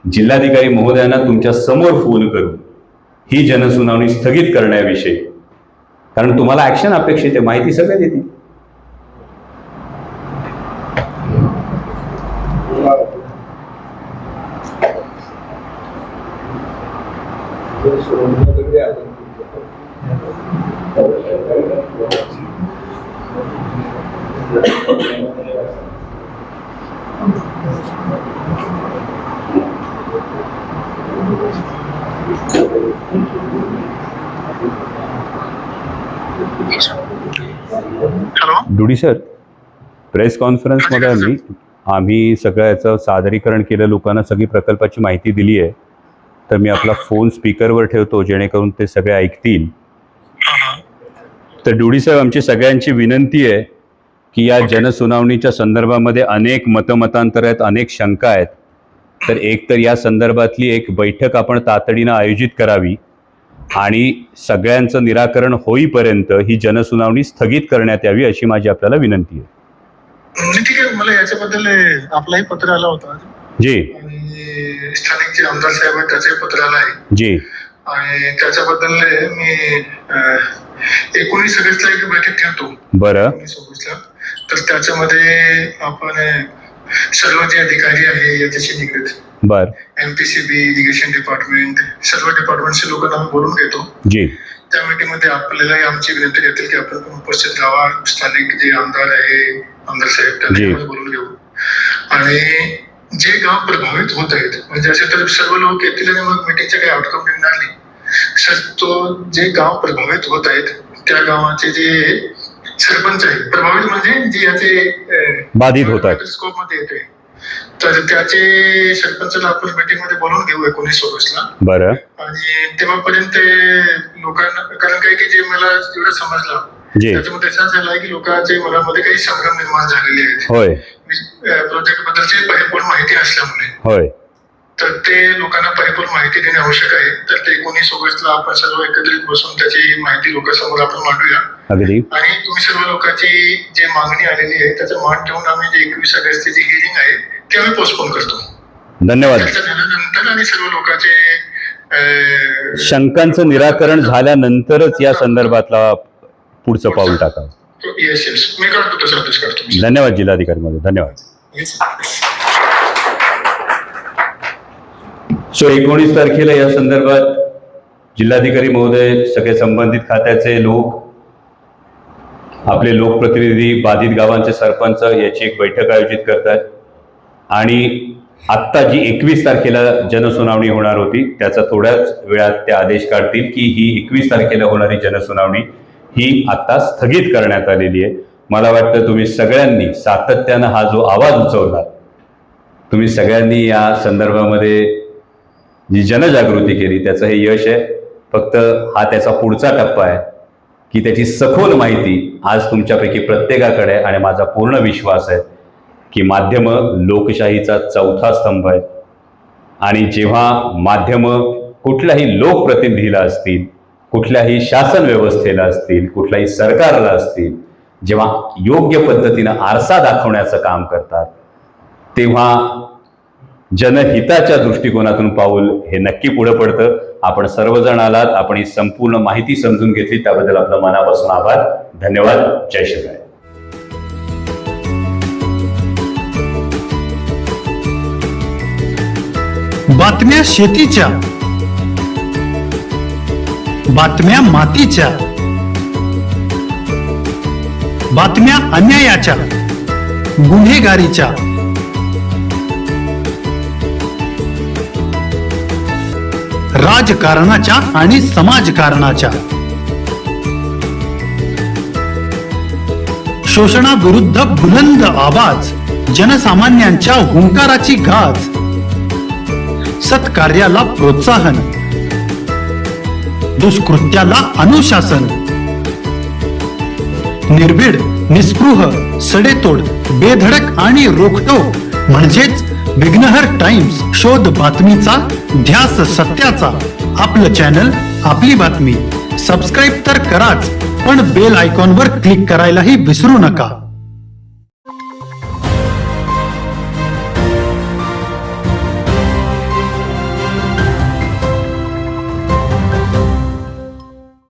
जिल्हाधिकारी महोदयांना तुमच्या समोर फोन करून ही जनसुनावणी स्थगित करण्याविषयी, कारण तुम्हाला ऍक्शन अपेक्षित आहे, माहिती सगळ्या देतील. डुडी सर, प्रेस कॉन्फरन्समध्ये आम्ही सगळं याचं सादरीकरण केलं, लोकांना सगळी प्रकल्पाची माहिती दिली आहे. तर मी आपला फोन स्पीकरवर ठेवतो जेणेकरून ते सगळे ऐकतील. तर डुडी साहेब, आमची सगळ्यांची विनंती आहे की या जनसुनावणीच्या संदर्भामध्ये अनेक मतमतांतर आहेत, अनेक शंका आहेत. तर एक तर या संदर्भातली एक बैठक आपण तातडीनं आयोजित करावी आणि सगळ्यांचं निराकरण होईपर्यंत ही जनसुनावणी स्थगित करण्यात यावी, अशी माझी आपल्याला विनंती आहे. ठीक आहे, मला याच्याबद्दल आपलाही पत्र आला होता जी, आणि स्थानिक जे आमदार साहेब आहेत त्याचंही पत्र आलं आहे जी, आणि त्याच्याबद्दल मी 19 ऑगस्टला एक बैठक ठेवतो. बरं, 19 ऑगस्टला. तर त्याच्यामध्ये आपण सर्व जे अधिकारी आहे याच्याशी निगडीत, बर, MPCB, इरिगेशन डिपार्टमेंट, सर्व डिपार्टमेंटच्या लोकांना आम्ही बोलून घेतो. जी, त्या मीटिंगमध्ये आपल्यालाही आमची विनंती येतील की आपण उपस्थित राहावा. स्थानिक जे आमदार आहे, आमदार साहेब, त्यांना बोलून घेऊ. आणि जे गाव प्रभावित होत आहेत, म्हणजे असे तर सर्व लोक येतील आणि मग मीटिंगचे काही आउटकम निघणार नाही. तो जे गाव प्रभावित होत आहेत त्या गावाचे जे सरपंच आहेत, प्रभावित म्हणजे जे याचे बाधित होत आहेत, स्कोप मध्ये येते, तर त्याचे सरपंचाला आपण मीटिंग मध्ये बोलून घेऊ 19 ऑगस्टला. बरं, आणि तेव्हापर्यंत लोकांना, कारण काही की जे मला जेवढं समजलं त्याच्यामध्ये असं झालंय की लोकांच्या मनामध्ये काही संभ्रम निर्माण झालेले आहेत. होय, प्रोजेक्ट बद्दलची परिपूर्ण माहिती असल्यामुळे. होय, तर ते लोकांना परिपूर्ण माहिती देणे आवश्यक आहे. तर ते 19 ऑगस्टला आपण सर्व एकत्रित बसून त्याची माहिती लोकांसमोर आपण मांडूया. अगदी. आणि तुम्ही सर्व लोकांची जी मागणी आलेली आहे त्याचा मान ठेवून आम्ही जे 21 ऑगस्टची जी हिअरिंग आहे ते आम्ही पोस्टपोन करतो. धन्यवाद. झाल्यानंतर आणि सर्व लोकांचे शंकांचं निराकरण झाल्यानंतरच या संदर्भातला पुढचं पाऊल टाका. येस येस, मी करतो तसं आदेश करतो. धन्यवाद जिल्हाधिकारी महोदय, धन्यवाद. सो 19 तारखेला या संदर्भात जिल्हाधिकारी महोदय, सगळे संबंधित खात्याचे लोक, आपले लोकप्रतिनिधी, बाधित गावांचे सरपंच याची एक बैठक आयोजित करतात. आणि आत्ता जी 21 तारखेला जनसुनावणी होणार होती त्याचा थोड्याच वेळात ते आदेश काढतील की ही 21 तारखेला होणारी जनसुनावणी ही आता स्थगित करण्यात आलेली आहे. मला वाटतं तुम्ही सगळ्यांनी सातत्यानं हा जो आवाज उचलला तुम्ही सगळ्यांनी या संदर्भामध्ये जी जनजागृती केली त्याचं हे यश आहे. फक्त हा त्याचा पुढचा टप्पा आहे की त्याची सखोल माहिती आज तुमच्यापैकी प्रत्येकाकडे आहे. आणि माझा पूर्ण विश्वास आहे की माध्यमं लोकशाहीचा चौथा स्तंभ आहे. आणि जेव्हा माध्यमं कुठल्याही लोकप्रतिनिधीला असतील, कुठल्याही शासन व्यवस्थेला असतील, कुठल्याही सरकारला असतील, जेव्हा योग्य पद्धतीनं आरसा दाखवण्याचं काम करतात, तेव्हा जनहिताच्या दृष्टिकोनातून पाऊल हे नक्की पुढे पडतं. आपण सर्वजण आलात, आपण ही संपूर्ण माहिती समजून घेतली, त्याबद्दल आपलं मनापासून आभार. धन्यवाद. जय शिवराय. बातम्या शेतीच्या, बातम्या मातीच्या, बातम्या अन्यायाच्या, गुन्हेगारीच्या, राजकारणाच्या आणि समाजकारणाच्या, शोषणाविरुद्ध बुलंद आवाज, जनसामान्यांच्या हुंकाराची गाज, सत्कार्याला प्रोत्साहन, दुष्कृत्याला अनुशासन, निर्भीड, निस्पृह, सडेतोड, बेधडक आणि रोखटोक म्हणजेच विघ्नहर टाइम्स. शोध बातमीचा, ध्यास सत्याचा. आपलं चॅनल, आपली बातमी. सबस्क्राईब तर कराच, पण बेल आयकॉनवर क्लिक करायलाही विसरू नका.